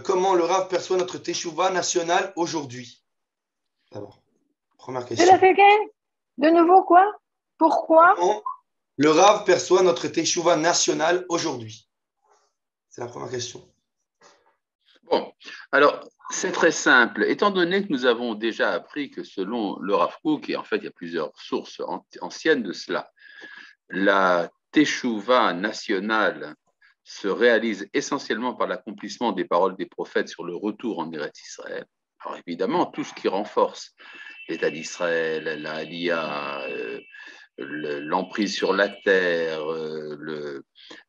Comment le Rav perçoit notre Teshuvah nationale aujourd'hui? D'abord, première Tu l'as question. fait again? De nouveau quoi? Pourquoi? Comment le Rav perçoit notre Teshuvah nationale aujourd'hui? C'est la première question. Bon, alors c'est très simple. Étant donné que nous avons déjà appris que selon le Rav Kook, et en fait il y a plusieurs sources anciennes de cela, la Teshuvah nationale se réalise essentiellement par l'accomplissement des paroles des prophètes sur le retour en Eretz Israël. Alors évidemment, tout ce qui renforce l'État d'Israël, la Aliyah, l'emprise sur la terre,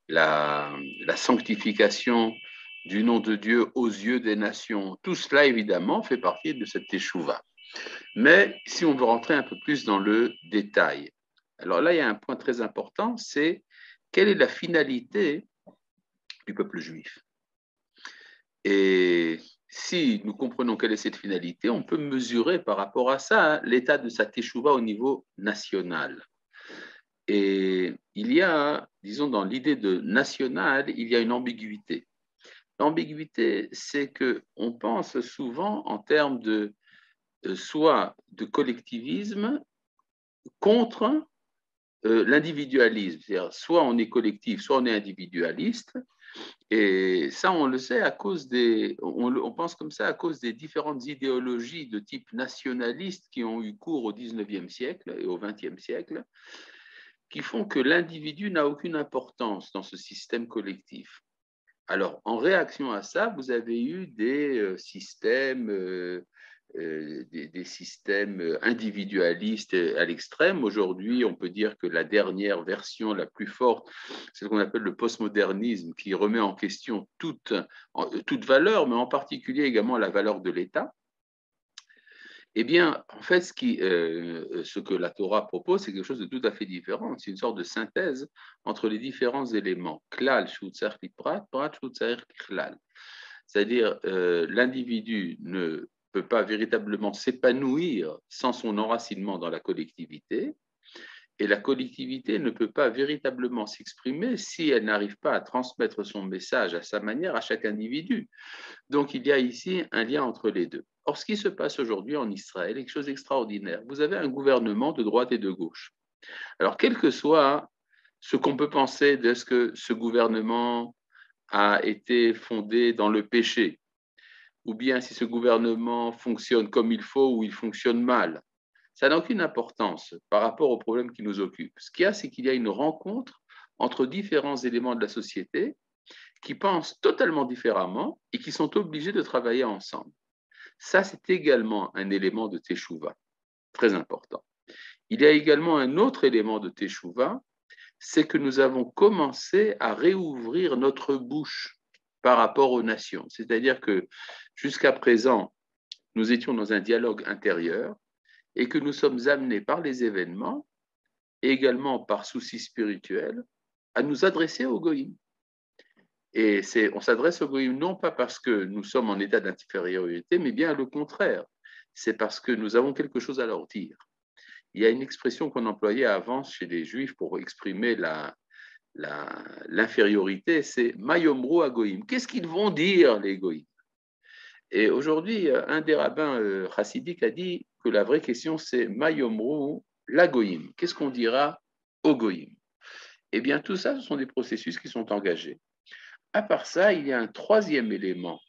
la sanctification du nom de Dieu aux yeux des nations, tout cela évidemment fait partie de cette Teshuvah. Mais si on veut rentrer un peu plus dans le détail, alors là il y a un point très important, c'est quelle est la finalité du peuple juif. Et si nous comprenons quelle est cette finalité, on peut mesurer par rapport à ça l'état de sa teshuva au niveau national. Et il y a, disons, dans l'idée de national, il y a une ambiguïté. L'ambiguïté, c'est qu'on pense souvent en termes de soit de collectivisme contre l'individualisme. C'est-à-dire, soit on est collectif, soit on est individualiste. Et ça, on le sait à cause on pense comme ça à cause des différentes idéologies de type nationaliste qui ont eu cours au XIXe siècle et au XXe siècle, qui font que l'individu n'a aucune importance dans ce système collectif. Alors, en réaction à ça, vous avez eu des systèmes individualistes à l'extrême. Aujourd'hui, on peut dire que la dernière version, la plus forte, c'est ce qu'on appelle le postmodernisme, qui remet en question toute valeur, mais en particulier également la valeur de l'État. Eh bien, en fait, ce que la Torah propose, c'est quelque chose de tout à fait différent. C'est une sorte de synthèse entre les différents éléments. Klal, shutzar prat, prat, shutzar klal. C'est-à-dire, l'individu ne peut pas véritablement s'épanouir sans son enracinement dans la collectivité, et la collectivité ne peut pas véritablement s'exprimer si elle n'arrive pas à transmettre son message à sa manière à chaque individu. Donc, il y a ici un lien entre les deux. Or, ce qui se passe aujourd'hui en Israël est quelque chose d'extraordinaire. Vous avez un gouvernement de droite et de gauche. Alors, quel que soit ce qu'on peut penser de ce que ce gouvernement a été fondé dans le péché, ou bien si ce gouvernement fonctionne comme il faut ou il fonctionne mal, ça n'a aucune importance par rapport aux problèmes qui nous occupent. Ce qu'il y a, c'est qu'il y a une rencontre entre différents éléments de la société qui pensent totalement différemment et qui sont obligés de travailler ensemble. Ça, c'est également un élément de Teshuvah, très important. Il y a également un autre élément de Teshuvah, c'est que nous avons commencé à réouvrir notre bouche par rapport aux nations. C'est-à-dire que jusqu'à présent, nous étions dans un dialogue intérieur et que nous sommes amenés par les événements et également par souci spirituel à nous adresser aux goïms. Et on s'adresse aux goïms non pas parce que nous sommes en état d'infériorité, mais bien le contraire. C'est parce que nous avons quelque chose à leur dire. Il y a une expression qu'on employait avant chez les Juifs pour exprimer l'infériorité, c'est Mayomru à goïm. Qu'est-ce qu'ils vont dire, les goïms? Et aujourd'hui, un des rabbins chassidiques a dit que la vraie question, c'est Mayomru la goïm. Qu'est-ce qu'on dira aux goïm? Eh bien, tout ça, ce sont des processus qui sont engagés. À part ça, il y a un troisième élément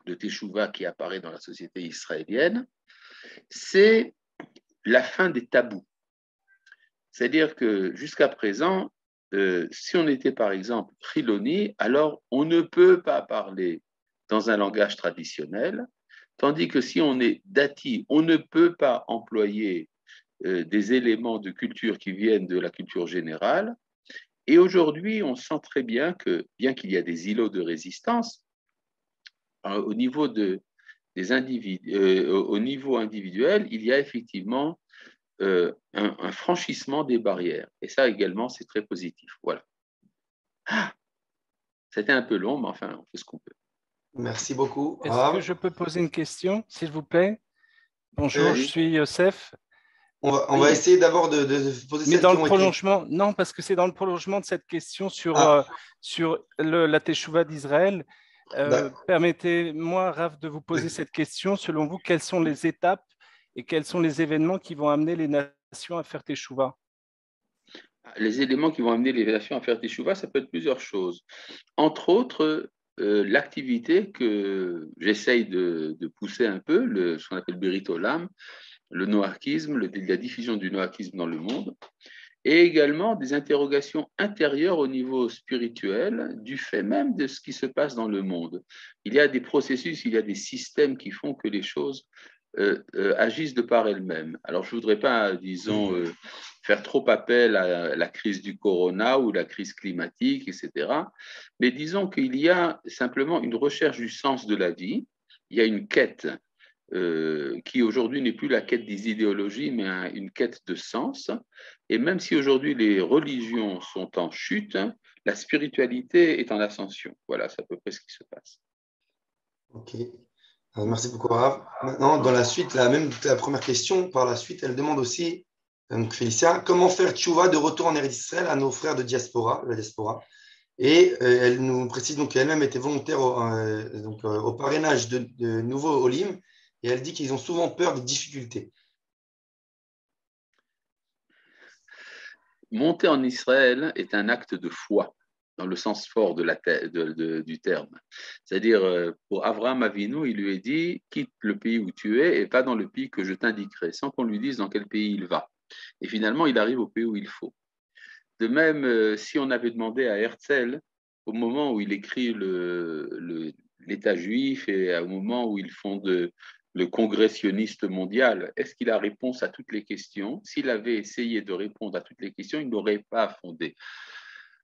de Teshuvah qui apparaît dans la société israélienne, c'est la fin des tabous. C'est-à-dire que jusqu'à présent, si on était par exemple chiloni, alors on ne peut pas parler dans un langage traditionnel, tandis que si on est dati, on ne peut pas employer des éléments de culture qui viennent de la culture générale. Et aujourd'hui, on sent très bien que, bien qu'il y a des îlots de résistance, au niveau des individus, au niveau individuel, il y a effectivement un franchissement des barrières. Et ça également, c'est très positif. Voilà. Ah, c'était un peu long, mais enfin, on fait ce qu'on peut. Merci beaucoup. Est-ce que je peux poser une question, s'il vous plaît? Bonjour, je suis Youssef. On va essayer d'abord de poser cette question. Mais dans le prolongement, non, parce que c'est dans le prolongement de cette question sur la Teshuvah d'Israël. Permettez-moi, Rav, de vous poser cette question. Selon vous, quelles sont les étapes et quels sont les événements qui vont amener les nations à faire teshuva? Les éléments qui vont amener les nations à faire teshuva, ça peut être plusieurs choses. Entre autres, l'activité que j'essaye de pousser un peu, ce qu'on appelle Berit Olam, le noachisme, la diffusion du noachisme dans le monde, et également des interrogations intérieures au niveau spirituel du fait même de ce qui se passe dans le monde. Il y a des processus, il y a des systèmes qui font que les choses agissent de par elles-mêmes. Alors, je ne voudrais pas, disons, faire trop appel à la crise du corona ou la crise climatique, etc. Mais disons qu'il y a simplement une recherche du sens de la vie, il y a une quête qui aujourd'hui n'est plus la quête des idéologies, mais une quête de sens. Et même si aujourd'hui les religions sont en chute, la spiritualité est en ascension. Voilà, c'est à peu près ce qui se passe. Ok. Merci beaucoup, Rav. Maintenant, dans la suite, la première question, par la suite, elle demande aussi, donc Félicia, comment faire tchouva de retour en Eretz Israël à nos frères de la diaspora. Et elle nous précise donc qu'elle-même était volontaire au parrainage de nouveaux Olim, et elle dit qu'ils ont souvent peur des difficultés. Monter en Israël est un acte de foi, dans le sens fort du terme. C'est-à-dire, pour Avraham Avinu, il lui est dit, quitte le pays où tu es et pas dans le pays que je t'indiquerai, sans qu'on lui dise dans quel pays il va. Et finalement, il arrive au pays où il faut. De même, si on avait demandé à Herzl, au moment où il écrit l'État juif et au moment où il fonde le congrès sioniste mondial, est-ce qu'il a réponse à toutes les questions? S'il avait essayé de répondre à toutes les questions, il n'aurait pas fondé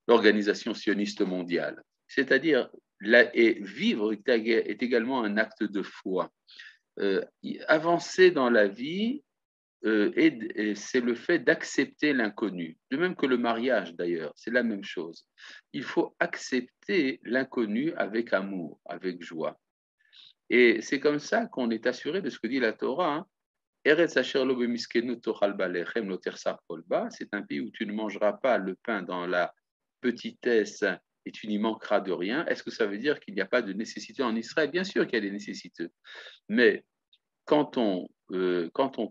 l'organisation sioniste mondiale. C'est-à-dire, vivre est également un acte de foi. Avancer dans la vie, et c'est le fait d'accepter l'inconnu. De même que le mariage, d'ailleurs, c'est la même chose. Il faut accepter l'inconnu avec amour, avec joie. Et c'est comme ça qu'on est assuré de ce que dit la Torah. C'est un pays où tu ne mangeras pas le pain dans la petitesse et tu n'y manqueras de rien. Est-ce que ça veut dire qu'il n'y a pas de nécessité en Israël? Bien sûr qu'il y a des nécessités. Mais quand on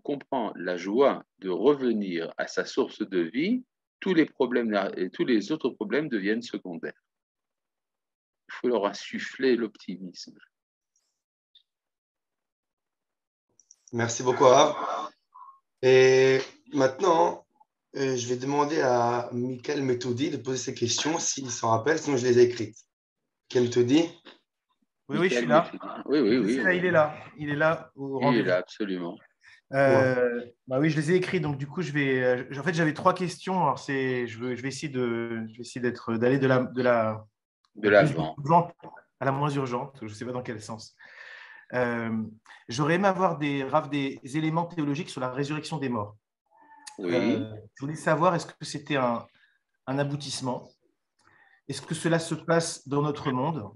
comprend la joie de revenir à sa source de vie, tous les autres problèmes deviennent secondaires. Il faut leur insuffler l'optimisme. Merci beaucoup, Rav. Et maintenant, je vais demander à Michael Metodi de poser ses questions, s'il s'en rappelle, sinon je les ai écrites. Michael Metodi? Oui, je suis là. Oui. Il est là. Il est là au rendez-vous. Il est là, absolument. Bah oui, je les ai écrits, donc du coup, en fait, j'avais trois questions. Alors, je vais essayer d'aller de la plus urgente à la moins urgente. Je ne sais pas dans quel sens. J'aurais aimé avoir des éléments théologiques sur la résurrection des morts. Oui. Je voulais savoir, est-ce que c'était un aboutissement? Est-ce que cela se passe dans notre monde?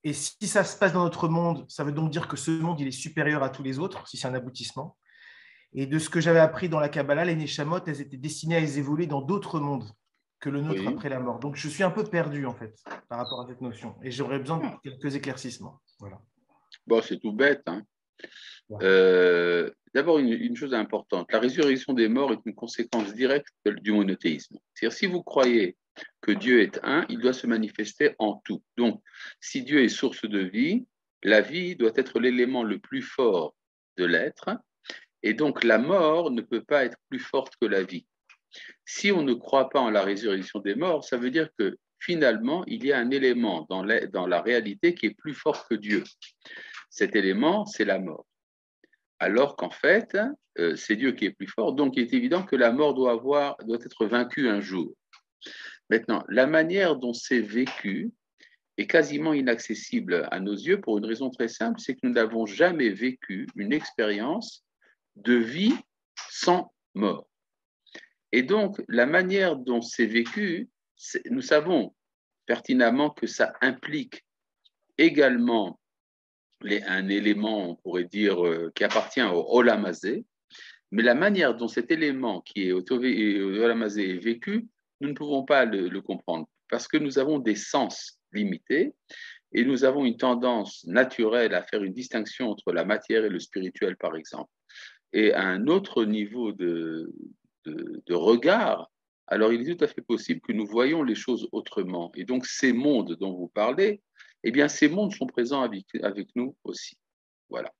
Et si ça se passe dans notre monde, ça veut donc dire que ce monde, il est supérieur à tous les autres, si c'est un aboutissement. Et de ce que j'avais appris dans la Kabbalah, les Neshamot, elles étaient destinées à évoluer dans d'autres mondes que le nôtre après la mort. Donc, je suis un peu perdu, en fait, par rapport à cette notion. Et j'aurais besoin de quelques éclaircissements. Voilà. Bon, c'est tout bête, hein. D'abord, une chose importante, la résurrection des morts est une conséquence directe du monothéisme. C'est-à-dire, si vous croyez que Dieu est un, il doit se manifester en tout. Donc, si Dieu est source de vie, la vie doit être l'élément le plus fort de l'être, et donc la mort ne peut pas être plus forte que la vie. Si on ne croit pas en la résurrection des morts, ça veut dire que finalement, il y a un élément dans la réalité qui est plus fort que Dieu. Cet élément, c'est la mort. Alors qu'en fait, c'est Dieu qui est plus fort, donc il est évident que la mort doit être vaincue un jour. Maintenant, la manière dont c'est vécu est quasiment inaccessible à nos yeux pour une raison très simple, c'est que nous n'avons jamais vécu une expérience de vie sans mort. Et donc, la manière dont c'est vécu, nous savons pertinemment que ça implique également un élément, on pourrait dire, qui appartient au Olam Hazé, mais la manière dont cet élément qui est au Olam Hazé est vécu, nous ne pouvons pas le comprendre, parce que nous avons des sens limités, Et nous avons une tendance naturelle à faire une distinction entre la matière et le spirituel, par exemple. Et à un autre niveau de regard, alors il est tout à fait possible que nous voyons les choses autrement. Et donc ces mondes dont vous parlez, eh bien ces mondes sont présents avec nous aussi. Voilà.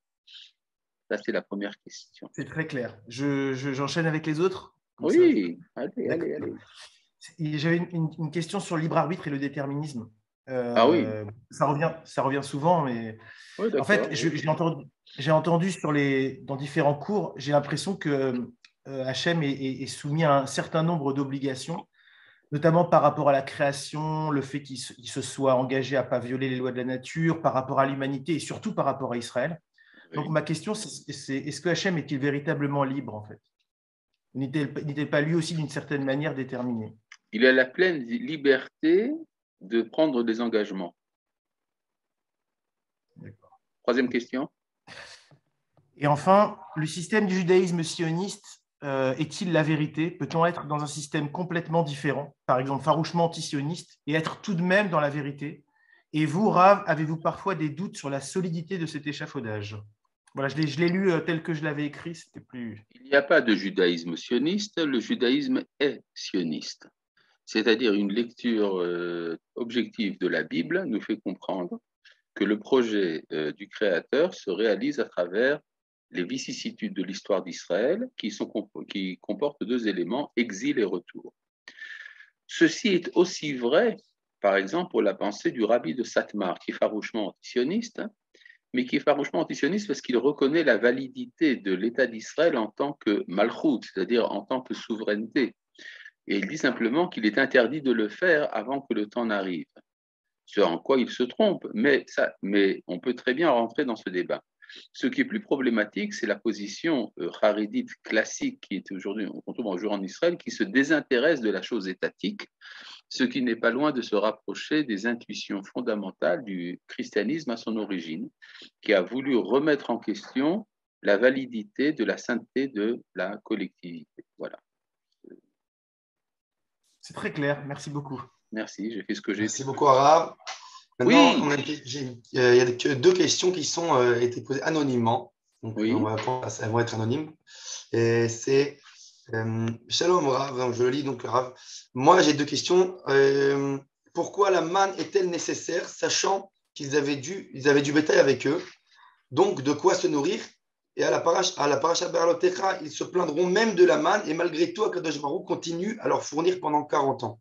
Ça, c'est la première question. C'est très clair. J'enchaîne avec les autres. Oui, allez. J'avais une question sur le libre arbitre et le déterminisme. Ah oui. Ça revient souvent, mais Oui, en fait, j'ai entendu dans différents cours, j'ai l'impression que Hachem est soumis à un certain nombre d'obligations, notamment par rapport à la création, le fait qu'il se soit engagé à ne pas violer les lois de la nature, par rapport à l'humanité et surtout par rapport à Israël. Oui. Donc ma question, c'est est-ce que Hachem est-il véritablement libre en fait? N'était-il pas lui aussi d'une certaine manière déterminé? Il a la pleine liberté de prendre des engagements. Troisième question. Et enfin, le système du judaïsme sioniste est-il la vérité? Peut-on être dans un système complètement différent, par exemple farouchement antisioniste, et être tout de même dans la vérité? Et vous, Rav, avez-vous parfois des doutes sur la solidité de cet échafaudage? Voilà, je l'ai lu tel que je l'avais écrit, c'était plus... Il n'y a pas de judaïsme sioniste, le judaïsme est sioniste. C'est-à-dire une lecture objective de la Bible nous fait comprendre que le projet du Créateur se réalise à travers les vicissitudes de l'histoire d'Israël qui comportent deux éléments, exil et retour. Ceci est aussi vrai, par exemple, pour la pensée du rabbi de Satmar, qui est farouchement antisioniste, mais qui est farouchement antisioniste parce qu'il reconnaît la validité de l'État d'Israël en tant que malchout, c'est-à-dire en tant que souveraineté. Et il dit simplement qu'il est interdit de le faire avant que le temps n'arrive. Ce en quoi il se trompe, mais on peut très bien rentrer dans ce débat. Ce qui est plus problématique, c'est la position haridite classique qui est aujourd'hui, qu'on trouve aujourd'hui en Israël, qui se désintéresse de la chose étatique, ce qui n'est pas loin de se rapprocher des intuitions fondamentales du christianisme à son origine, qui a voulu remettre en question la validité de la sainteté de la collectivité. Voilà. C'est très clair, merci beaucoup. Merci, j'ai fait ce que j'ai. Merci beaucoup, Arabe. Maintenant, Oui. il y a deux questions qui sont été posées anonymement. Donc, Oui. elles vont être anonymes. Et c'est Shalom, Rav. Donc, je le lis, donc, Rav. Moi, j'ai deux questions. Pourquoi la manne est-elle nécessaire, sachant qu'ils avaient du bétail avec eux? Donc, de quoi se nourrir? Et à la paracha Berlotecha, ils se plaindront même de la manne. Et malgré tout, Akadosh Baruch continue à leur fournir pendant 40 ans.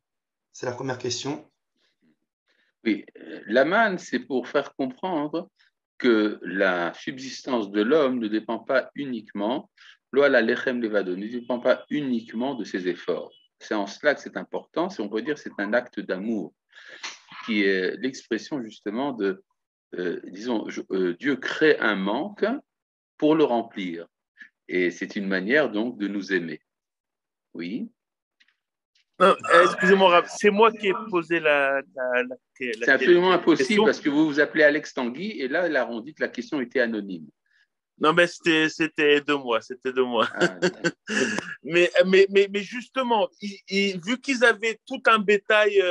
C'est la première question. Oui, la manne, c'est pour faire comprendre que la subsistance de l'homme ne dépend pas uniquement, la lechem levado, ne dépend pas uniquement de ses efforts. C'est en cela que c'est important, on peut dire que c'est un acte d'amour, qui est l'expression justement de, Dieu crée un manque pour le remplir. Et c'est une manière donc de nous aimer. Oui. Excusez-moi, c'est moi qui ai posé la c'est absolument impossible parce que vous vous appelez Alex Tanguy et là, on dit que la question était anonyme. Non, mais c'était de moi, Ah, mais justement, vu qu'ils avaient tout un bétail,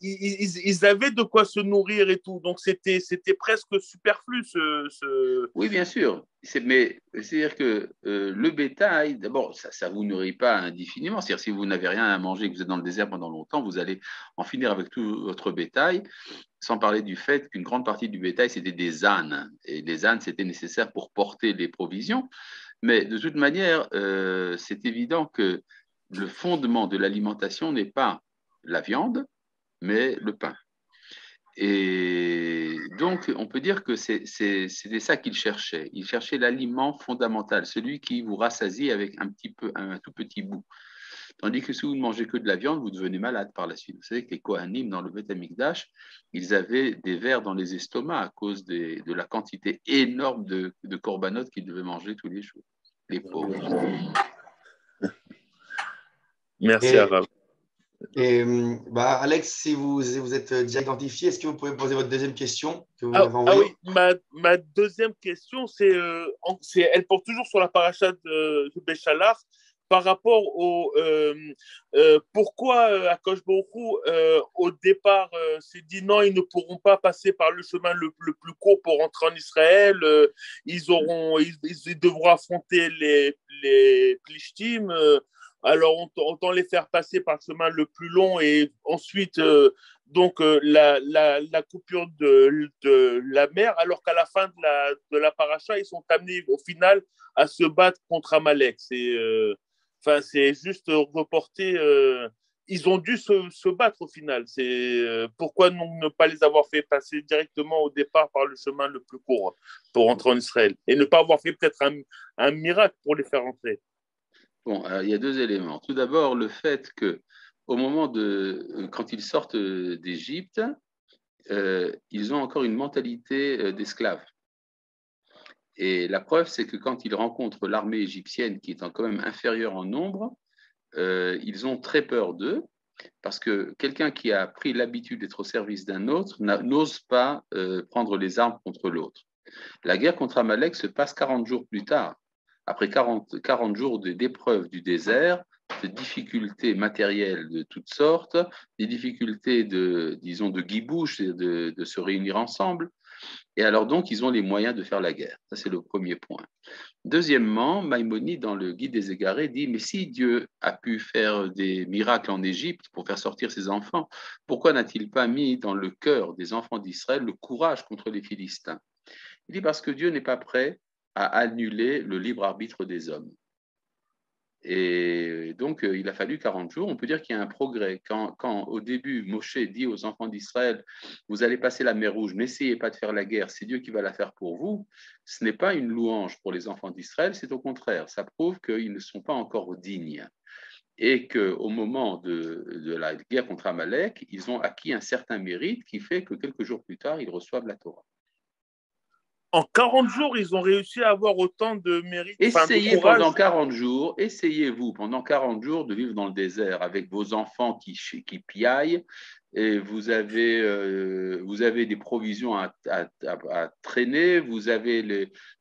ils avaient de quoi se nourrir et tout, donc c'était presque superflu. Oui, bien sûr, mais c'est-à-dire que le bétail, d'abord, ça ne vous nourrit pas indéfiniment. C'est-à-dire si vous n'avez rien à manger et que vous êtes dans le désert pendant longtemps, vous allez en finir avec tout votre bétail, sans parler du fait qu'une grande partie du bétail, c'était des ânes. Et les ânes, c'était nécessaire pour porter les provisions. Mais de toute manière, c'est évident que le fondement de l'alimentation n'est pas la viande, mais le pain. Et donc, on peut dire que c'était ça qu'il cherchait. Il cherchait l'aliment fondamental, celui qui vous rassasie avec un tout petit bout. Tandis que si vous ne mangez que de la viande, vous devenez malade par la suite. Vous savez que les Kohanim, dans le Beth Amikdash, ils avaient des vers dans les estomacs à cause de la quantité énorme de corbanotes qu'ils devaient manger tous les jours. Les pauvres. Merci, Arabe. Et Alex, si vous êtes déjà identifié, est-ce que vous pouvez poser votre deuxième question que vous m'avez envoyée? Oui, ma deuxième question, elle porte toujours sur la paracha de Béchalach. par rapport pourquoi Akadosh Baruch Hu, au départ, s'est dit non, ils ne pourront pas passer par le chemin le plus court pour rentrer en Israël. Ils devront affronter les Plishtim. Alors, autant les faire passer par le chemin le plus long et ensuite, la coupure de la mer, alors qu'à la fin de la paracha, ils sont amenés au final à se battre contre Amalek. C'est juste reporté. Ils ont dû se battre au final. Pourquoi ne pas les avoir fait passer directement au départ par le chemin le plus court pour rentrer en Israël et ne pas avoir fait peut-être un miracle pour les faire rentrer? Bon, il y a deux éléments. Tout d'abord, le fait que au moment quand ils sortent d'Égypte, ils ont encore une mentalité d'esclaves. Et la preuve, c'est que quand ils rencontrent l'armée égyptienne, qui est quand même inférieure en nombre, ils ont très peur d'eux, parce que quelqu'un qui a pris l'habitude d'être au service d'un autre n'ose pas prendre les armes contre l'autre. La guerre contre Amalek se passe 40 jours plus tard, après 40 jours d'épreuves du désert, de difficultés matérielles de toutes sortes, des difficultés de guibouche, de se réunir ensemble. Et alors donc, ils ont les moyens de faire la guerre. Ça, c'est le premier point. Deuxièmement, Maïmonide, dans le Guide des Égarés, dit « Mais si Dieu a pu faire des miracles en Égypte pour faire sortir ses enfants, pourquoi n'a-t-il pas mis dans le cœur des enfants d'Israël le courage contre les Philistins ?» Il dit « Parce que Dieu n'est pas prêt à annuler le libre arbitre des hommes. » Et donc, il a fallu 40 jours. On peut dire qu'il y a un progrès. Quand au début, Moshe dit aux enfants d'Israël, vous allez passer la mer Rouge, n'essayez pas de faire la guerre, c'est Dieu qui va la faire pour vous, ce n'est pas une louange pour les enfants d'Israël, c'est au contraire. Ça prouve qu'ils ne sont pas encore dignes. Et qu'au moment de la guerre contre Amalek, ils ont acquis un certain mérite qui fait que quelques jours plus tard, ils reçoivent la Torah. En 40 jours, ils ont réussi à avoir autant de mérite. Essayez pendant 40 jours, essayez-vous pendant 40 jours de vivre dans le désert avec vos enfants qui piaillent, et vous avez des provisions à traîner, vous avez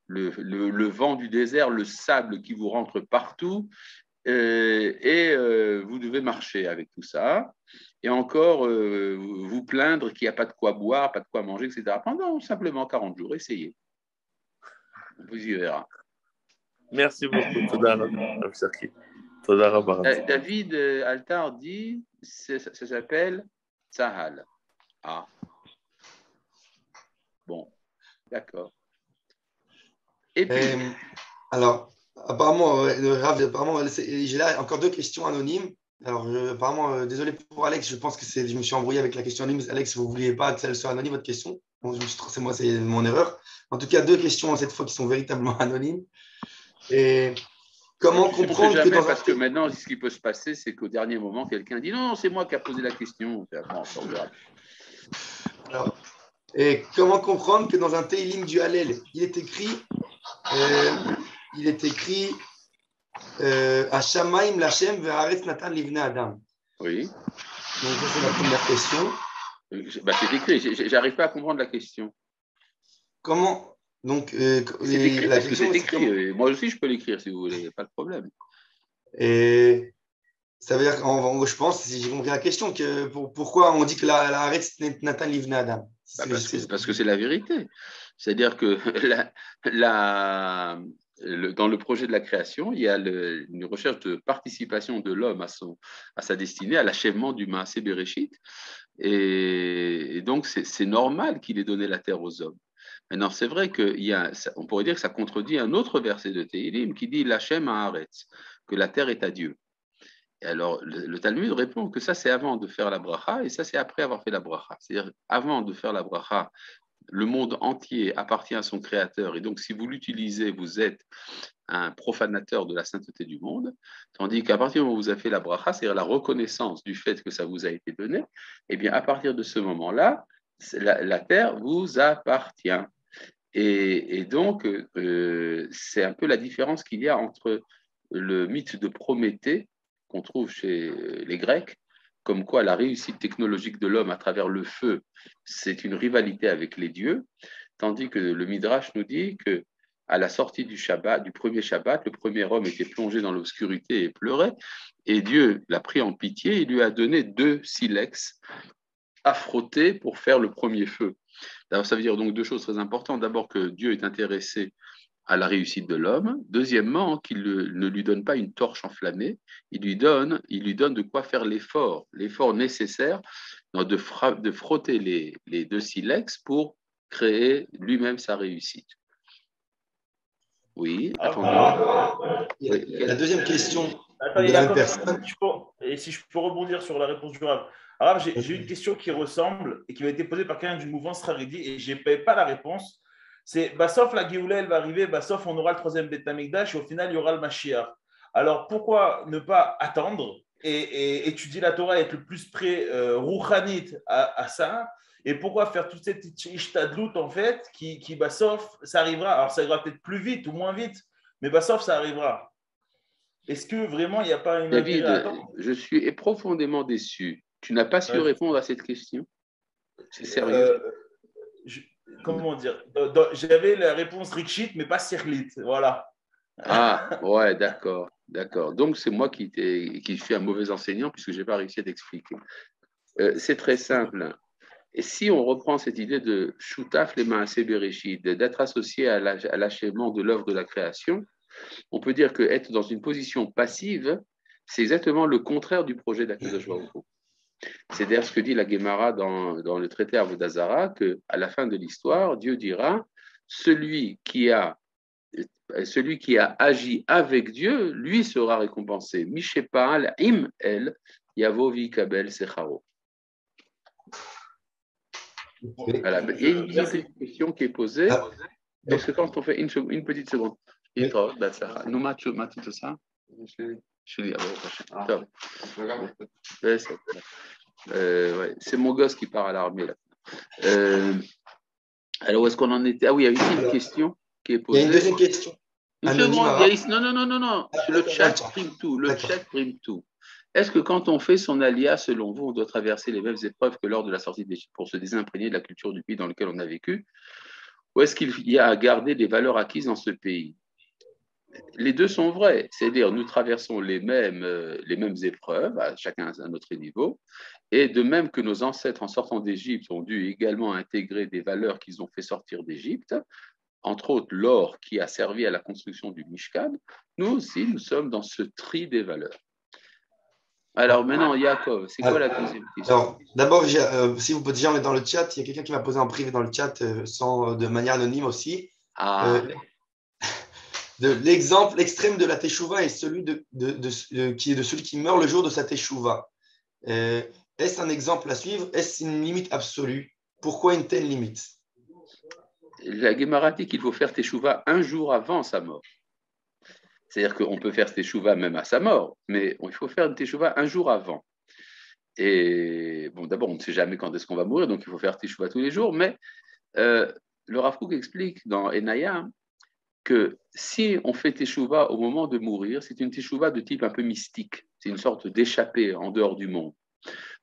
le vent du désert, le sable qui vous rentre partout, et vous devez marcher avec tout ça. Et encore, vous plaindre qu'il n'y a pas de quoi boire, pas de quoi manger, etc. Pendant simplement 40 jours, essayez. Vous y verrez. Merci beaucoup. David Altar dit, ça s'appelle Sahal. Ah. Bon, d'accord. Et puis... alors, apparemment, j'ai là encore deux questions anonymes. Alors, apparemment, désolé pour Alex, je pense que je me suis embrouillé avec la question anonyme. Alex, vous ne vouliez pas que ça soit anonyme, votre question. Bon, c'est moi, c'est mon erreur. En tout cas, deux questions cette fois qui sont véritablement anonymes. Et comment comprendre jamais, que dans parce que maintenant, ce qui peut se passer, c'est qu'au dernier moment, quelqu'un dit non, c'est moi qui a posé la question. Alors, et comment comprendre que dans un Teilim du Hallel, il est écrit Hashamaim Lachem ve'aretz natan livnei Adam. Oui. Donc, ça, c'est la première question. C'est écrit, j'arrive pas à comprendre la question. Comment donc, c'est écrit, parce que c'est écrit. Moi aussi, je peux l'écrire si vous voulez, pas de problème. Et ça veut dire, je pense, si j'ai compris la question, que pourquoi on dit que la Haaretz natan livnei Adam? Parce que c'est la vérité. C'est-à-dire que dans le projet de la création, il y a une recherche de participation de l'homme à sa destinée, à l'achèvement du Maaseh Bereshit. Et donc, c'est normal qu'il ait donné la terre aux hommes. Maintenant, c'est vrai qu'on pourrait dire que ça contredit un autre verset de Tehillim qui dit « L'Hachem haaretz », que la terre est à Dieu. Et alors, le Talmud répond que ça, c'est avant de faire la bracha, et ça, c'est après avoir fait la bracha. C'est-à-dire, avant de faire la bracha, le monde entier appartient à son créateur, et donc si vous l'utilisez, vous êtes un profanateur de la sainteté du monde, tandis qu'à partir du moment où vous avez fait la bracha, c'est-à-dire la reconnaissance du fait que ça vous a été donné, et bien à partir de ce moment-là, la terre vous appartient. Et donc, c'est un peu la différence qu'il y a entre le mythe de Prométhée qu'on trouve chez les Grecs, comme quoi la réussite technologique de l'homme à travers le feu, c'est une rivalité avec les dieux, tandis que le Midrash nous dit que à la sortie du Shabbat, du premier Shabbat, le premier homme était plongé dans l'obscurité et pleurait, et Dieu l'a pris en pitié, il lui a donné 2 silex à frotter pour faire le premier feu. Alors, ça veut dire donc 2 choses très importantes. D'abord que Dieu est intéressé à la réussite de l'homme. Deuxièmement, qu'il ne lui donne pas une torche enflammée, il lui donne de quoi faire l'effort nécessaire de frotter les 2 silex pour créer lui-même sa réussite. Oui, attendez. La deuxième question Attends, de il y la a même quand même, personne. et si je peux rebondir sur la réponse du Rav. Alors, j'ai une question qui ressemble et qui m'a été posée par quelqu'un du mouvement Haredi et je n'ai pas la réponse. C'est, sauf la Géoula, elle va arriver, sauf on aura le 3e Beth Amikdash et au final, il y aura le Mashiach. Alors, pourquoi ne pas attendre et étudier la Torah et être le plus près rouhanit à ça? Et pourquoi faire toute cette ishtadlout en fait qui sauf, ça arrivera. Alors, ça ira peut-être plus vite ou moins vite, mais sauf, ça arrivera. Est-ce que vraiment il n'y a pas une David, intérêt à attendre? je suis profondément déçu. Tu n'as pas su répondre à cette question? C'est sérieux? Comment dire? J'avais la réponse Rikshit, mais pas Sirlit. Voilà. Ah, ouais, d'accord. Donc, c'est moi qui suis un mauvais enseignant puisque je n'ai pas réussi à t'expliquer. C'est très simple. Et si on reprend cette idée de Shutaf les Maaseh Bereshit, d'être associé à l'achèvement de l'œuvre de la création, on peut dire qu'être dans une position passive, c'est exactement le contraire du projet d'Akadosh Baruch Hu. C'est d'ailleurs ce que dit la Gemara dans le traité Avodah Zarah, qu'à la fin de l'histoire, Dieu dira celui qui a agi avec Dieu, lui sera récompensé. Mishepa'al im el yavo vikabel secharo. Voilà. Il y a une petite question qui est posée. Est-ce que quand on fait une petite seconde, c'est mon gosse qui part à l'armée là. Alors où est-ce qu'on en était? Ah oui, il y a ici une question qui est posée. Il y a une deuxième question. Une seconde, non. Le chat prime tout. Le chat prime tout. Est-ce que quand on fait son alia, selon vous, on doit traverser les mêmes épreuves que lors de la sortie d'Égypte pour se désimprégner de la culture du pays dans lequel on a vécu? Ou est-ce qu'il y a à garder des valeurs acquises dans ce pays? Les deux sont vrais, c'est-à-dire nous traversons les mêmes épreuves, chacun à notre niveau, et de même que nos ancêtres en sortant d'Égypte ont dû également intégrer des valeurs qu'ils ont fait sortir d'Égypte, entre autres l'or qui a servi à la construction du Mishkan, nous aussi nous sommes dans ce tri des valeurs. Alors maintenant, Yaakov, c'est quoi la deuxième question? Alors, d'abord, si vous pouvez déjà mettre dans le chat, il y a quelqu'un qui m'a posé en privé dans le chat, de manière anonyme aussi. L'exemple extrême de la teshuva est celui qui est de celui qui meurt le jour de sa teshuva. Est-ce un exemple à suivre? Est-ce une limite absolue? Pourquoi une telle limite? La Gemara dit qu'il faut faire teshuva un jour avant sa mort. C'est-à-dire qu'on peut faire teshuva même à sa mort, mais il faut faire une teshuva un jour avant. Et bon, d'abord, on ne sait jamais quand est-ce qu'on va mourir, donc il faut faire teshuva tous les jours, mais le Rav Kook explique dans Enaya que si on fait teshuva au moment de mourir, c'est une teshuva de type un peu mystique, c'est une sorte d'échappée en dehors du monde.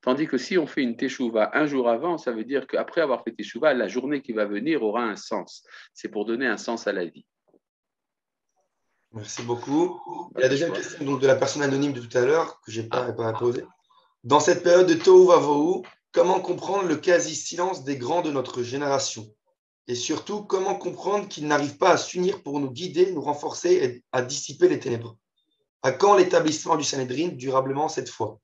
Tandis que si on fait une teshuva un jour avant, ça veut dire qu'après avoir fait teshuva, la journée qui va venir aura un sens. C'est pour donner un sens à la vie. Merci beaucoup. Et la deuxième question donc, de la personne anonyme de tout à l'heure, que je n'ai pas posée. Dans cette période de Tohu Vavohu, comment comprendre le quasi-silence des grands de notre génération? Et surtout, comment comprendre qu'ils n'arrivent pas à s'unir pour nous guider, nous renforcer et à dissiper les ténèbres? À quand l'établissement du Sanhedrin durablement cette fois?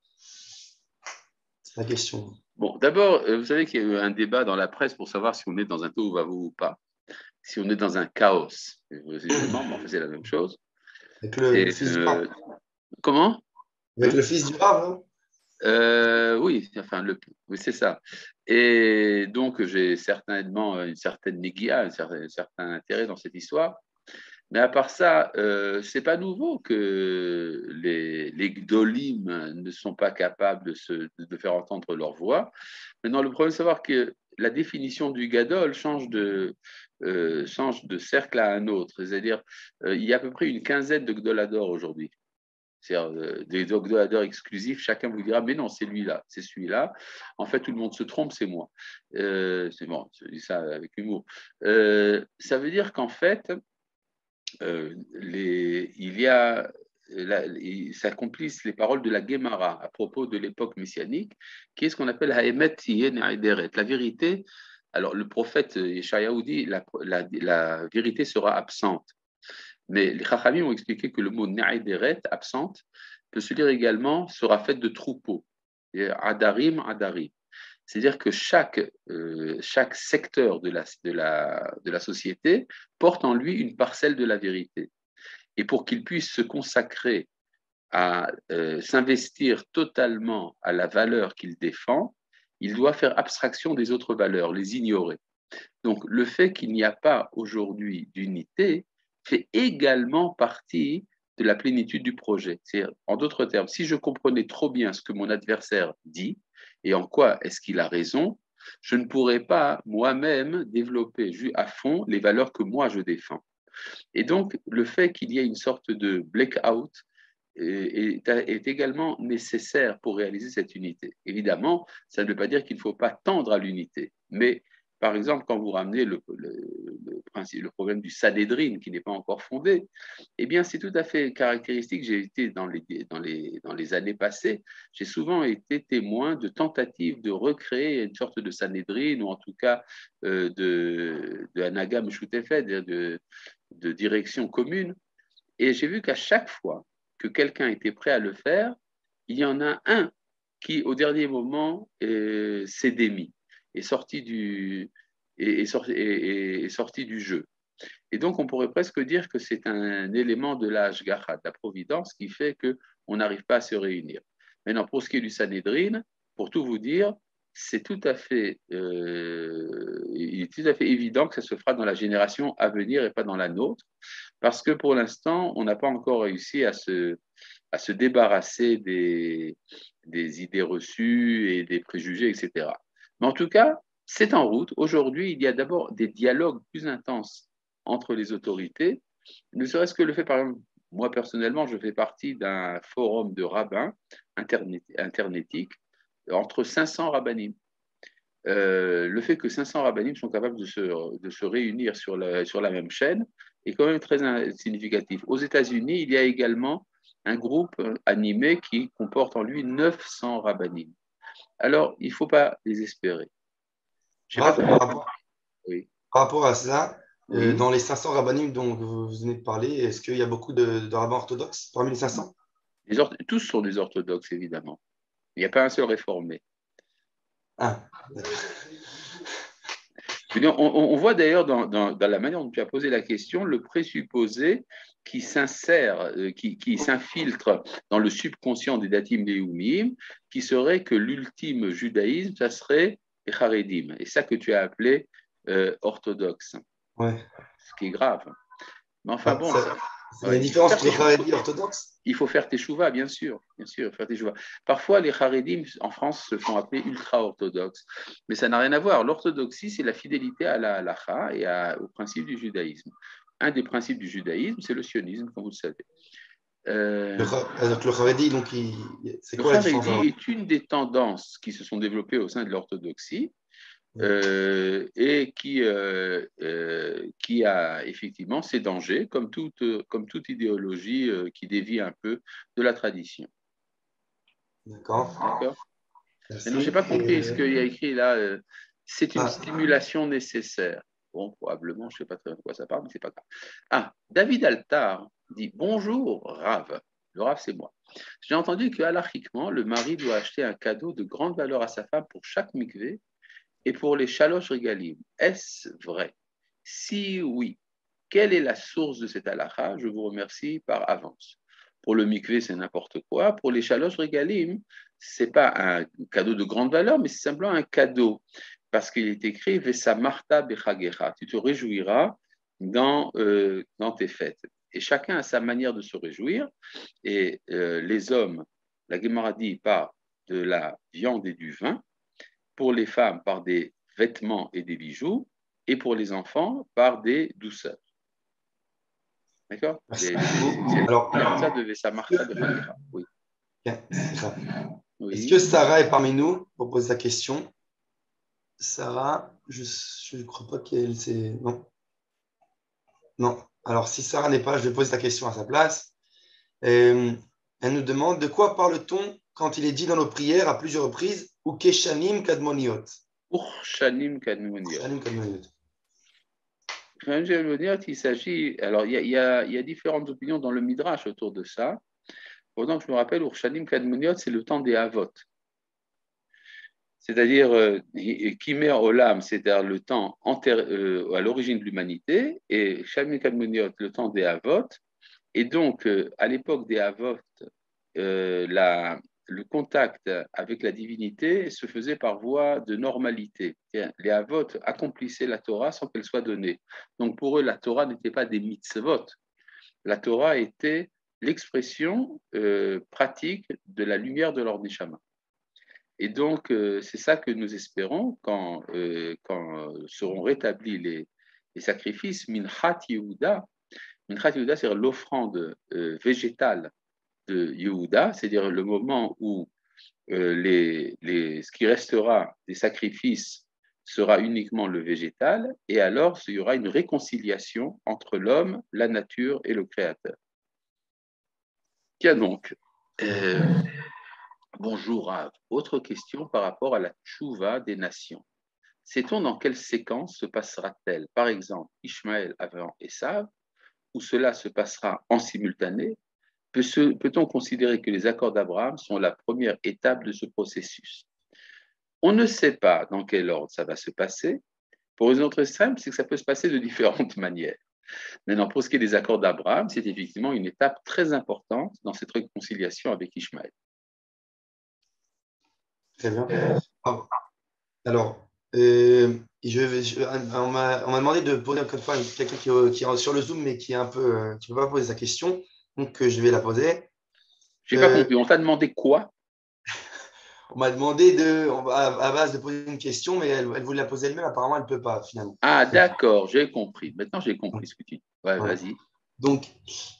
C'est la question. Bon, d'abord, vous savez qu'il y a eu un débat dans la presse pour savoir si on est dans un Tohu Vavohu ou pas. Si on est dans un chaos, on faisait la même chose. Avec le fils du Rav. Comment? Avec le fils du Rav, hein? Oui, oui, c'est ça. Et donc, j'ai certainement une certaine négia, un certain intérêt dans cette histoire. Mais à part ça, c'est pas nouveau que les Gdolim ne sont pas capables de faire entendre leur voix. Maintenant, le problème, c'est de savoir que la définition du Gadol change de cercle à un autre. C'est-à-dire, il y a à peu près une quinzaine de Gdolador aujourd'hui. C'est-à-dire des Gdolador exclusifs. Chacun vous dira, mais non, c'est lui-là, c'est celui-là. En fait, tout le monde se trompe, c'est moi. C'est bon, je dis ça avec humour. Ça veut dire qu'en fait, s'accomplissent les paroles de la Guémara à propos de l'époque messianique, qui est ce qu'on appelle Haemet Tiyeh Ne'ederet, la vérité. Alors, le prophète Yeshayahu dit la vérité sera absente. Mais les Chachamim ont expliqué que le mot Ne'ederet, absente, peut se dire également sera faite de troupeaux. Adarim, Adarim. C'est-à-dire que chaque secteur de la société porte en lui une parcelle de la vérité. Et pour qu'il puisse se consacrer à s'investir totalement à la valeur qu'il défend, il doit faire abstraction des autres valeurs, les ignorer. Donc, le fait qu'il n'y a pas aujourd'hui d'unité fait également partie de la plénitude du projet. C'est-à-dire, en d'autres termes, si je comprenais trop bien ce que mon adversaire dit et en quoi est-ce qu'il a raison, je ne pourrais pas moi-même développer à fond les valeurs que moi je défends. Et donc, le fait qu'il y ait une sorte de blackout est également nécessaire pour réaliser cette unité. Évidemment, ça ne veut pas dire qu'il ne faut pas tendre à l'unité, mais par exemple, quand vous ramenez le problème du Sanhédrin qui n'est pas encore fondé, eh bien, c'est tout à fait caractéristique. J'ai été dans les années passées, j'ai souvent été témoin de tentatives de recréer une sorte de Sanhédrin, ou en tout cas de Hanaga Meshutefet, de direction commune. Et j'ai vu qu'à chaque fois que quelqu'un était prêt à le faire, il y en a un qui, au dernier moment, s'est démis, est sorti du jeu. Et donc, on pourrait presque dire que c'est un élément de la Hashgacha, de la providence, qui fait qu'on n'arrive pas à se réunir. Maintenant, pour ce qui est du Sanhédrin, pour tout vous dire, il est tout à fait évident que ça se fera dans la génération à venir et pas dans la nôtre, parce que pour l'instant, on n'a pas encore réussi à se débarrasser des idées reçues et des préjugés, etc. Mais en tout cas, c'est en route. Aujourd'hui, il y a d'abord des dialogues plus intenses entre les autorités, ne serait-ce que le fait, par exemple, moi personnellement, je fais partie d'un forum de rabbins internétiques entre 500 rabbinim. Le fait que 500 rabbinim sont capables de se réunir sur la même chaîne est quand même très significatif. Aux États-Unis, il y a également un groupe animé qui comporte en lui 900 rabbinim. Alors, il ne faut pas désespérer. Par Oui. rapport à ça, Oui. dans les 500 rabbinim dont vous venez de parler, est-ce qu'il y a beaucoup de rabbins orthodoxes parmi les 500? Tous sont des orthodoxes, évidemment. Il n'y a pas un seul réformé. Ah. On voit d'ailleurs dans la manière dont tu as posé la question le présupposé qui s'insère, qui s'infiltre dans le subconscient des Datim Leumim, qui serait que l'ultime judaïsme, ça serait les Haredim. Et ça que tu as appelé orthodoxe. Ouais. Ce qui est grave. Mais enfin bon. Il y a une différence entre les Haredim et orthodoxes? Il faut faire teshuva, bien sûr, faire teshuva. Parfois, les Haredim en France se font appeler ultra-orthodoxes, mais ça n'a rien à voir. L'orthodoxie, c'est la fidélité à la halacha et au principe du judaïsme. Un des principes du judaïsme, c'est le sionisme, comme vous le savez. Alors que le Haredi, donc, c'est quoi la différence? Le Haredi est une des tendances qui se sont développées au sein de l'orthodoxie. Et qui a effectivement ses dangers, comme toute idéologie qui dévie un peu de la tradition. D'accord. Je n'ai pas compris ce qu'il y a écrit là. C'est une stimulation nécessaire. Bon, probablement, je ne sais pas très bien de quoi ça parle, mais ce n'est pas grave. David Altar dit « Bonjour, Rav ». Le Rav, c'est moi. J'ai entendu que, halachiquement, le mari doit acheter un cadeau de grande valeur à sa femme pour chaque mikvé et pour les shalosh regalim. Est-ce vrai? Si oui, quelle est la source de cette halakha? Je vous remercie par avance. Pour le mikvé, c'est n'importe quoi. Pour les shalosh regalim, ce n'est pas un cadeau de grande valeur, mais c'est simplement un cadeau. Parce qu'il est écrit « Vesa marta bechagecha ». Tu te réjouiras dans tes fêtes. Et chacun a sa manière de se réjouir. Et les hommes, la Gemara dit, par de la viande et du vin. Pour les femmes, par des vêtements et des bijoux, et pour les enfants, par des douceurs. D'accord? Alors, ça devait ça marcher de manière. Oui. Est-ce que Sarah est parmi nous pour poser sa question? Sarah, je ne crois pas qu'elle s'est. Non. Alors, si Sarah n'est pas là, je vais poser la question à sa place. Euh, Elle nous demande de quoi parle-t-on quand il est dit dans nos prières à plusieurs reprises ou Keshanim Kadmoniot. Urshanim Kadmoniot. Keshanim Kadmoniot. Je veux dire qu'il s'agit. Alors, il y a différentes opinions dans le Midrash autour de ça. Pendant que je me rappelle, Urshanim Kadmoniot, c'est le temps des Havot. C'est-à-dire, Kimer Olam, c'est-à-dire le temps à l'origine de l'humanité, et Shanim Kadmoniot, le temps des Havot. Et donc, à l'époque des Havot, le contact avec la divinité se faisait par voie de normalité. Les Havot accomplissaient la Torah sans qu'elle soit donnée. Donc pour eux, la Torah n'était pas des mitzvot. La Torah était l'expression pratique de la lumière de leur neshama. Et donc, c'est ça que nous espérons quand seront rétablis les sacrifices Minchat Yehuda. Minchat Yehuda, c'est l'offrande végétale de Yehuda, c'est-à-dire le moment où ce qui restera des sacrifices sera uniquement le végétal, et alors il y aura une réconciliation entre l'homme, la nature et le Créateur. Tiens donc, bonjour Rav, autre question par rapport à la tchouva des nations. Sait-on dans quelle séquence se passera-t-elle? Par exemple, Ishmaël avant Esav, où cela se passera en simultané? Peut-on considérer que les accords d'Abraham sont la première étape de ce processus? On ne sait pas dans quel ordre ça va se passer. Pour une raison très simple, c'est que ça peut se passer de différentes manières. Maintenant, pour ce qui est des accords d'Abraham, c'est effectivement une étape très importante dans cette réconciliation avec Ishmaël. Très bien. Alors, on m'a demandé de poser encore une fois quelqu'un qui est sur le Zoom, mais qui est un peu, qui ne peut pas poser sa question. Donc, je vais la poser. Je n'ai pas compris. On t'a demandé quoi? On m'a demandé à base de poser une question, mais elle voulait la poser elle-même. Apparemment, elle ne peut pas, finalement. Ah, d'accord, j'ai compris. Maintenant, j'ai compris ce que tu dis. Ouais, voilà. Vas-y. Donc,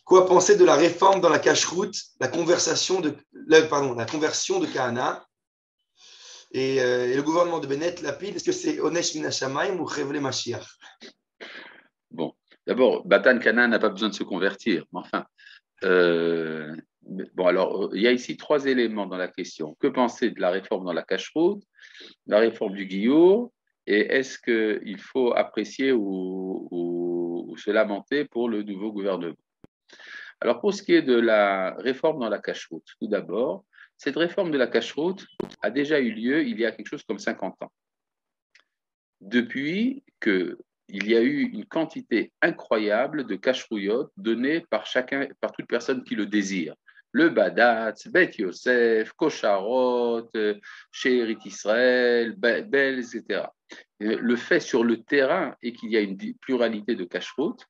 quoi penser de la réforme dans la cache-route, la conversion de Kahana et le gouvernement de Bennett, Lapid, est-ce que c'est Onesh Minashamayim ou Chevle Mashiach? Bon, d'abord, Batan Kana n'a pas besoin de se convertir, mais enfin. Bon, alors, il y a ici 3 éléments dans la question. Que penser de la réforme dans la cache-route, la réforme du Guillour, et est-ce qu'il faut apprécier ou se lamenter pour le nouveau gouvernement? Alors, pour ce qui est de la réforme dans la cache-route, tout d'abord, cette réforme de la cache-route a déjà eu lieu il y a quelque chose comme 50 ans. Depuis qu'il y a eu une quantité incroyable de cacherouillottes données par toute personne qui le désire. Le Badatz, Bet Yosef, Kosharot, She'erit Israël, Bel, etc. Le fait sur le terrain est qu'il y a une pluralité de cacheroutes,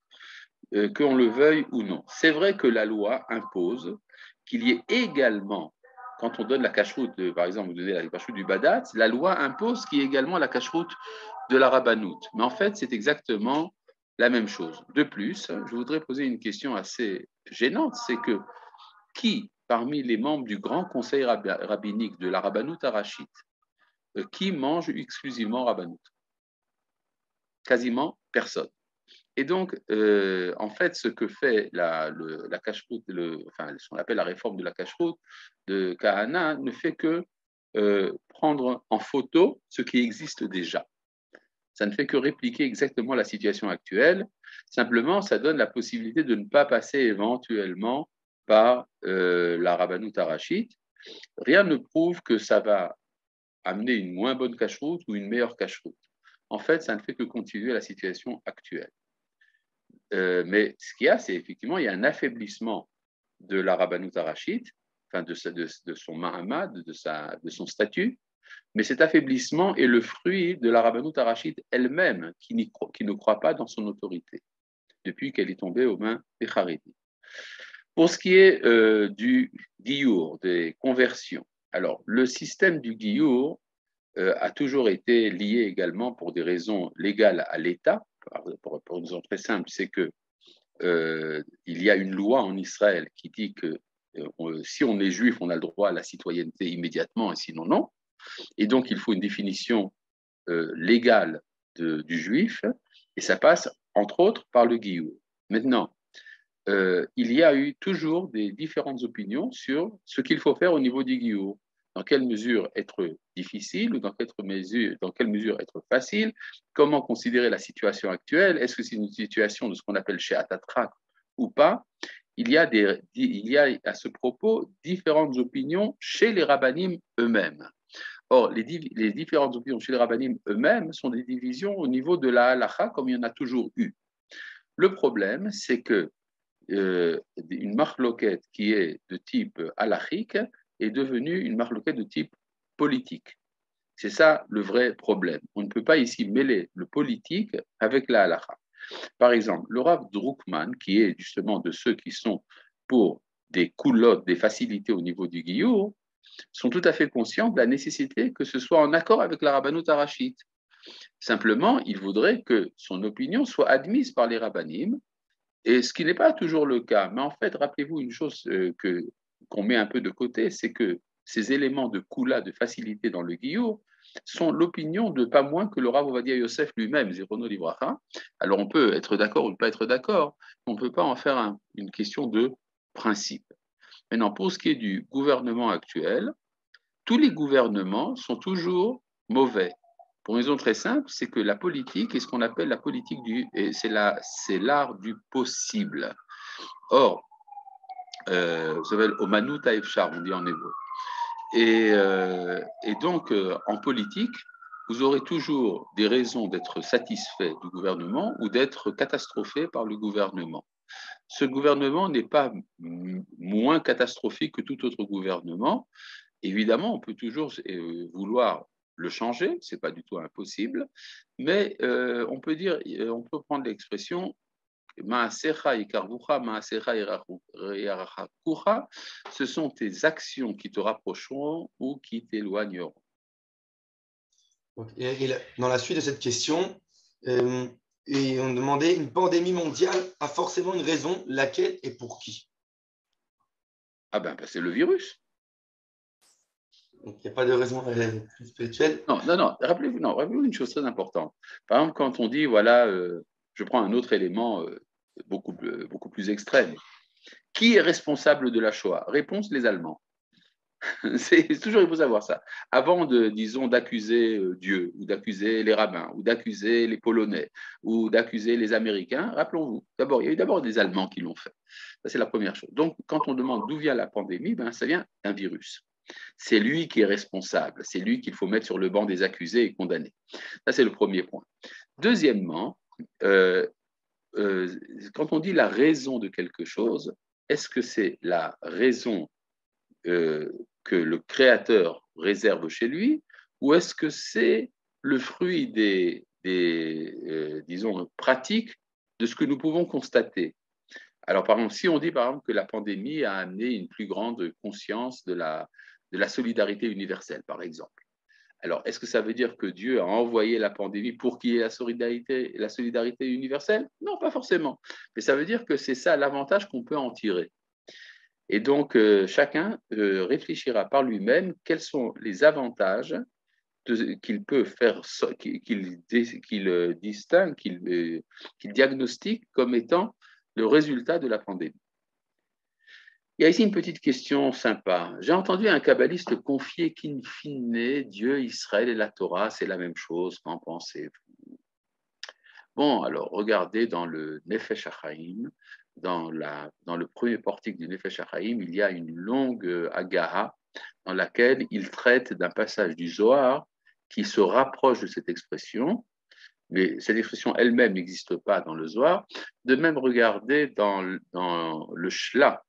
qu'on le veuille ou non. C'est vrai que la loi impose qu'il y ait également, quand on donne la cacheroute, par exemple, vous donnez la cacheroute du Badatz, la loi impose qu'il y ait également la cacheroute de la Rabbanout. Mais en fait, c'est exactement la même chose. De plus, je voudrais poser une question assez gênante, c'est que qui, parmi les membres du grand conseil rabbinique de la Rabbanout Arachite, qui mange exclusivement Rabbanout? Quasiment personne. Et donc, en fait, ce que fait la cacheroute, ce qu'on appelle la réforme de la cacheroute de Kahana, ne fait que prendre en photo ce qui existe déjà. Ça ne fait que répliquer exactement la situation actuelle. Simplement, ça donne la possibilité de ne pas passer éventuellement par la Rabbanout Arachite. Rien ne prouve que ça va amener une moins bonne cacheroute ou une meilleure cacheroute. En fait, ça ne fait que continuer la situation actuelle. Mais ce qu'il y a, c'est effectivement, il y a un affaiblissement de la Rabbanout Arachite, enfin de son Mahamad, de son statut, mais cet affaiblissement est le fruit de la Rabbanout Arachite elle-même, qui ne croit pas dans son autorité, depuis qu'elle est tombée aux mains des Harédim. Pour ce qui est du Giyur, des conversions, alors le système du Giyur a toujours été lié également pour des raisons légales à l'État. Pour une raison très simple, c'est que il y a une loi en Israël qui dit que si on est juif, on a le droit à la citoyenneté immédiatement, et sinon non. Et donc, il faut une définition légale du juif, et ça passe, entre autres, par le Giyur. Maintenant, il y a eu toujours des différentes opinions sur ce qu'il faut faire au niveau du Giour. Dans quelle mesure être difficile ou dans quelle mesure être facile? Comment considérer la situation actuelle? Est-ce que c'est une situation de ce qu'on appelle chez Atatrak ou pas? Il y a à ce propos différentes opinions chez les rabbinim eux-mêmes. Or, les différentes opinions chez les rabbinim eux-mêmes sont des divisions au niveau de la halacha, comme il y en a toujours eu. Le problème, c'est que une marloquette qui est de type halachique est devenue une marloquette de type politique. C'est ça le vrai problème. On ne peut pas ici mêler le politique avec la halacha. Par exemple, le Rav Drukman, qui est justement de ceux qui sont pour des coulottes, des facilités au niveau du Giour, sont tout à fait conscients de la nécessité que ce soit en accord avec la Rabbanout Harashite. Simplement, il voudrait que son opinion soit admise par les rabbanim, et ce qui n'est pas toujours le cas. Mais en fait, rappelez-vous une chose qu'on met un peu de côté, c'est que ces éléments de koula, de facilité dans le Giour, sont l'opinion de pas moins que le Rav Ovadia Yosef lui-même, Zichrono Livracha. Alors on peut être d'accord ou ne pas être d'accord, on ne peut pas en faire une question de principe. Maintenant, pour ce qui est du gouvernement actuel, tous les gouvernements sont toujours mauvais. Pour une raison très simple, c'est que la politique est ce qu'on appelle la politique c'est l'art du possible. Or, ça s'appelle Omanut Haefshar, on dit en hébreu. Et donc, en politique, vous aurez toujours des raisons d'être satisfait du gouvernement ou d'être catastrophé par le gouvernement. Ce gouvernement n'est pas moins catastrophique que tout autre gouvernement. Évidemment, on peut toujours vouloir le changer, ce n'est pas du tout impossible, mais on peut prendre l'expression Ma'asecha ikarvucha, ma'asecha yarachakucha, ce sont tes actions qui te rapprocheront ou qui t'éloigneront. Dans la suite de cette question, et on demandait, une pandémie mondiale a forcément une raison, laquelle et pour qui? Ah ben c'est le virus. Donc, il n'y a pas de raison spirituelle. Non, rappelez-vous une chose très importante. Par exemple, quand on dit, voilà, je prends un autre élément beaucoup plus extrême. Qui est responsable de la Shoah? Réponse, les Allemands. C'est toujours, il faut savoir ça. Avant d'accuser Dieu, ou d'accuser les rabbins, ou d'accuser les Polonais, ou d'accuser les Américains, rappelons-vous, il y a eu d'abord des Allemands qui l'ont fait. Ça, c'est la première chose. Donc, quand on demande d'où vient la pandémie, ça vient d'un virus. C'est lui qui est responsable, c'est lui qu'il faut mettre sur le banc des accusés et condamnés. Ça, c'est le premier point. Deuxièmement, quand on dit la raison de quelque chose, est-ce que c'est la raison que le créateur réserve chez lui, ou est-ce que c'est le fruit des disons, pratiques de ce que nous pouvons constater? Alors, par exemple, si on dit, par exemple, que la pandémie a amené une plus grande conscience de la solidarité universelle, par exemple. Alors, est-ce que ça veut dire que Dieu a envoyé la pandémie pour qu'il y ait la solidarité universelle? Non, pas forcément. Mais ça veut dire que c'est ça l'avantage qu'on peut en tirer. Et donc, chacun réfléchira par lui-même quels sont les avantages qu'il peut faire, qu'il distingue, qu'il diagnostique comme étant le résultat de la pandémie. Il y a ici une petite question sympa. J'ai entendu un kabbaliste confier qu'in fine, Dieu, Israël et la Torah, c'est la même chose. Qu'en pensez-vous? Bon, alors, regardez dans le Nefesh HaChaim, dans le premier portique du Nefesh HaChaim, il y a une longue agaha dans laquelle il traite d'un passage du Zohar qui se rapproche de cette expression, mais cette expression elle-même n'existe pas dans le Zohar. De même, regardez dans le Shla,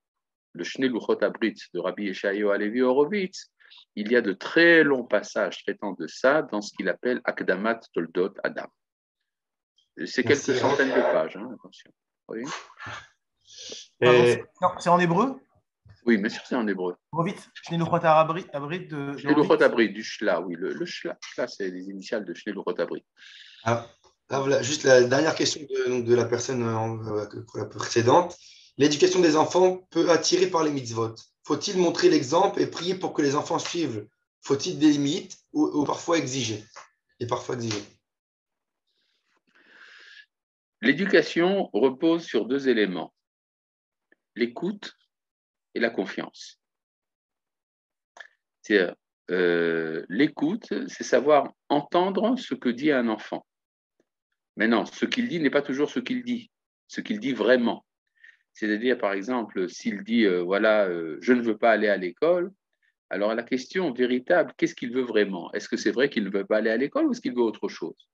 le Shnei Luchot Abrit de Rabbi Yeshayahu Halevi Horowitz, il y a de très longs passages traitant de ça dans ce qu'il appelle Akdamat Toldot Adam. C'est quelques centaines de pages, attention. Oui. C'est en hébreu? Oui, bien sûr, c'est en hébreu. Horowitz, Shnei Luchot Abrit de Shnei Luchot Abrit, du Shla, oui. Le Shla, c'est les initiales de Shnei Luchot Abrit. Ah, voilà, juste la dernière question de la personne précédente. L'éducation des enfants peut attirer par les mitzvot. Faut-il montrer l'exemple et prier pour que les enfants suivent? Faut-il des limites ou parfois exiger? Et parfois exiger. L'éducation repose sur deux éléments, l'écoute et la confiance. C'est-à-dire, l'écoute, c'est savoir entendre ce que dit un enfant. Maintenant, ce qu'il dit n'est pas toujours ce qu'il dit vraiment. C'est-à-dire, par exemple, s'il dit, je ne veux pas aller à l'école, alors la question véritable, qu'est-ce qu'il veut vraiment? Est-ce que c'est vrai qu'il ne veut pas aller à l'école ou est-ce qu'il veut autre chose?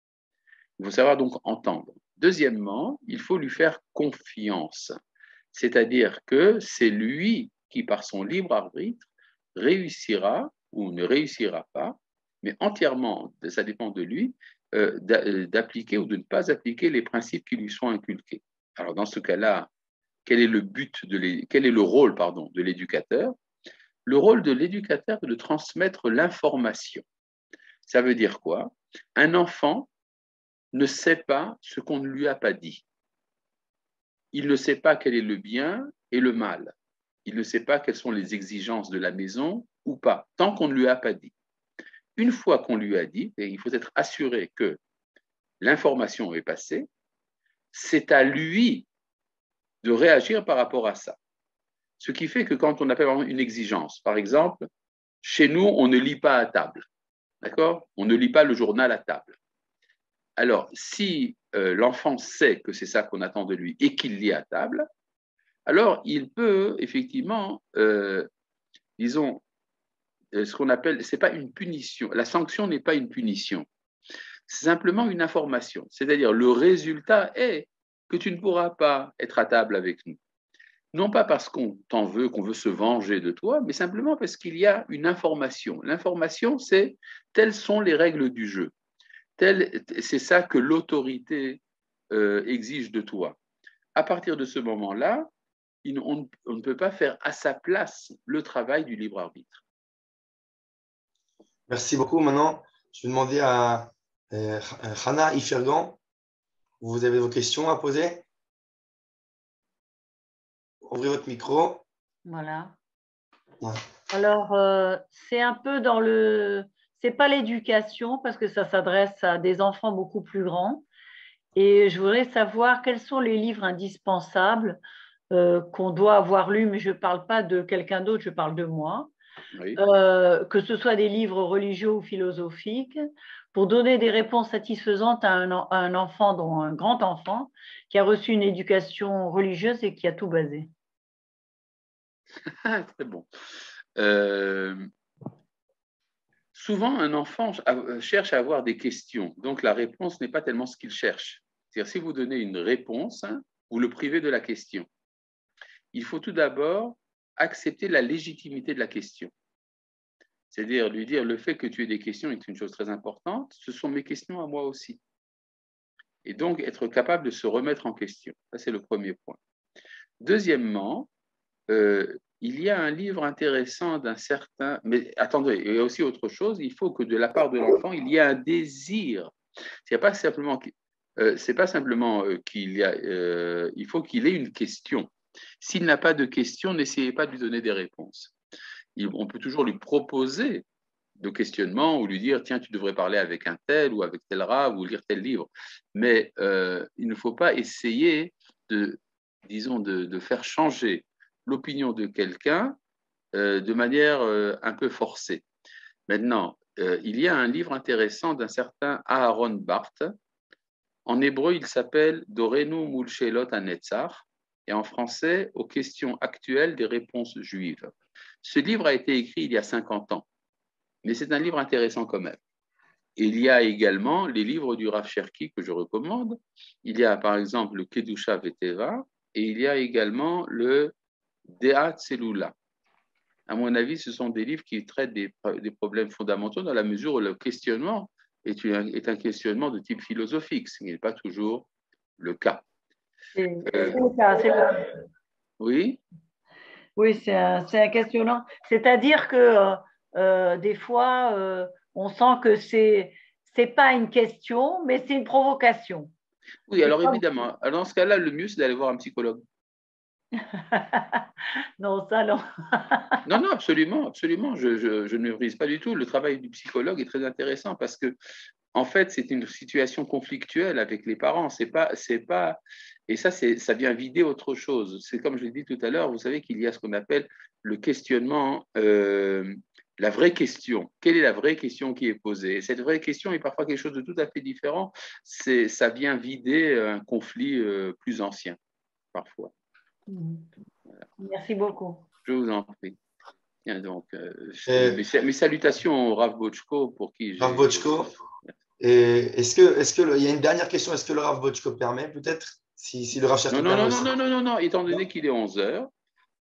Il faut savoir donc entendre. Deuxièmement, il faut lui faire confiance. C'est-à-dire que c'est lui qui, par son libre arbitre, réussira ou ne réussira pas, mais entièrement, ça dépend de lui, d'appliquer ou de ne pas appliquer les principes qui lui sont inculqués. Alors dans ce cas-là, quel est le rôle de l'éducateur? Le rôle de l'éducateur est de transmettre l'information. Ça veut dire quoi? Un enfant ne sait pas ce qu'on ne lui a pas dit. Il ne sait pas quel est le bien et le mal. Il ne sait pas quelles sont les exigences de la maison ou pas, tant qu'on ne lui a pas dit. Une fois qu'on lui a dit, et il faut être assuré que l'information est passée, c'est à lui de réagir par rapport à ça. Ce qui fait que quand on appelle une exigence, par exemple, chez nous, on ne lit pas à table. D'accord? On ne lit pas le journal à table. Alors, si l'enfant sait que c'est ça qu'on attend de lui et qu'il lit à table, alors il peut effectivement, ce qu'on appelle, c'est pas une punition. La sanction n'est pas une punition. C'est simplement une information. C'est-à-dire, le résultat est que tu ne pourras pas être à table avec nous. Non pas parce qu'on t'en veut, qu'on veut se venger de toi, mais simplement parce qu'il y a une information. L'information, c'est telles sont les règles du jeu. C'est ça que l'autorité exige de toi. À partir de ce moment-là, on ne peut pas faire à sa place le travail du libre arbitre. Merci beaucoup. Maintenant, je vais demander à Hana Ifergan. Vous avez vos questions à poser? Ouvrez votre micro. Voilà. Ouais. Alors, c'est un peu dans le... C'est pas l'éducation, parce que ça s'adresse à des enfants beaucoup plus grands. Et je voudrais savoir quels sont les livres indispensables qu'on doit avoir lus, mais je ne parle pas de quelqu'un d'autre, je parle de moi. Oui. Que ce soit des livres religieux ou philosophiques, pour donner des réponses satisfaisantes à un enfant, dont un grand enfant, qui a reçu une éducation religieuse et qui a tout basé. Très bon. Souvent, un enfant cherche à avoir des questions, donc la réponse n'est pas tellement ce qu'il cherche. C'est-à-dire, si vous donnez une réponse, vous le privez de la question. Il faut tout d'abord accepter la légitimité de la question. C'est-à-dire lui dire, le fait que tu aies des questions est une chose très importante, ce sont mes questions à moi aussi. Et donc, être capable de se remettre en question. Ça, c'est le premier point. Deuxièmement, il y a un livre intéressant d'un certain... Mais attendez, il y a aussi autre chose, il faut que de la part de l'enfant, il y ait un désir. C'est pas simplement qu'il y a... il faut qu'il ait une question. S'il n'a pas de question, n'essayez pas de lui donner des réponses. On peut toujours lui proposer de questionnement ou lui dire, tiens, tu devrais parler avec un tel ou avec tel rave ou lire tel livre. Mais il ne faut pas essayer de faire changer l'opinion de quelqu'un de manière un peu forcée. Maintenant, il y a un livre intéressant d'un certain Aaron Barth. En hébreu, il s'appelle Dorenu mul shelot hanetzach et en français, aux questions actuelles des réponses juives. Ce livre a été écrit il y a 50 ans, mais c'est un livre intéressant quand même. Il y a également les livres du Rav Cherki que je recommande. Il y a par exemple le Kedusha Veteva et il y a également le Deat Selula. À mon avis, ce sont des livres qui traitent des problèmes fondamentaux dans la mesure où le questionnement est un questionnement de type philosophique, ce qui n'est pas toujours le cas. C'est le cas. Oui. Oui, c'est un questionnant. C'est-à-dire que des fois, on sent que c'est pas une question, mais c'est une provocation. Oui, alors évidemment. Alors dans ce cas-là, le mieux, c'est d'aller voir un psychologue. Non, ça non. Non, absolument, absolument. Je ne méprise pas du tout. Le travail du psychologue est très intéressant parce que en fait, c'est une situation conflictuelle avec les parents. C'est pas, et ça vient vider autre chose. C'est comme je l'ai dit tout à l'heure, vous savez qu'il y a ce qu'on appelle le questionnement, la vraie question. Quelle est la vraie question qui est posée? Et cette vraie question est parfois quelque chose de tout à fait différent. Ça vient vider un conflit plus ancien, parfois. Voilà. Merci beaucoup. Je vous en prie. Bien, donc, mes salutations au Rav Bochko pour qui j'ai... Rav Bochko. Est-ce qu'il y a une dernière question? Est-ce que le Rav Bochko permet peut-être si le Rav Cherki permet aussi. Non. Étant donné qu'il est 11 heures,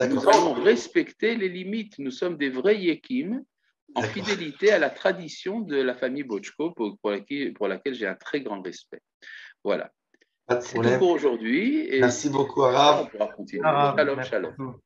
nous D'accord. allons respecter les limites. Nous sommes des vrais yekim en D'accord. fidélité à la tradition de la famille Bochko pour laquelle j'ai un très grand respect. Voilà. Pas de C'est tout problème. pour aujourd'hui. Merci beaucoup, Rav. On pourra continuer. Arabe, Shalom, merci shalom. beaucoup.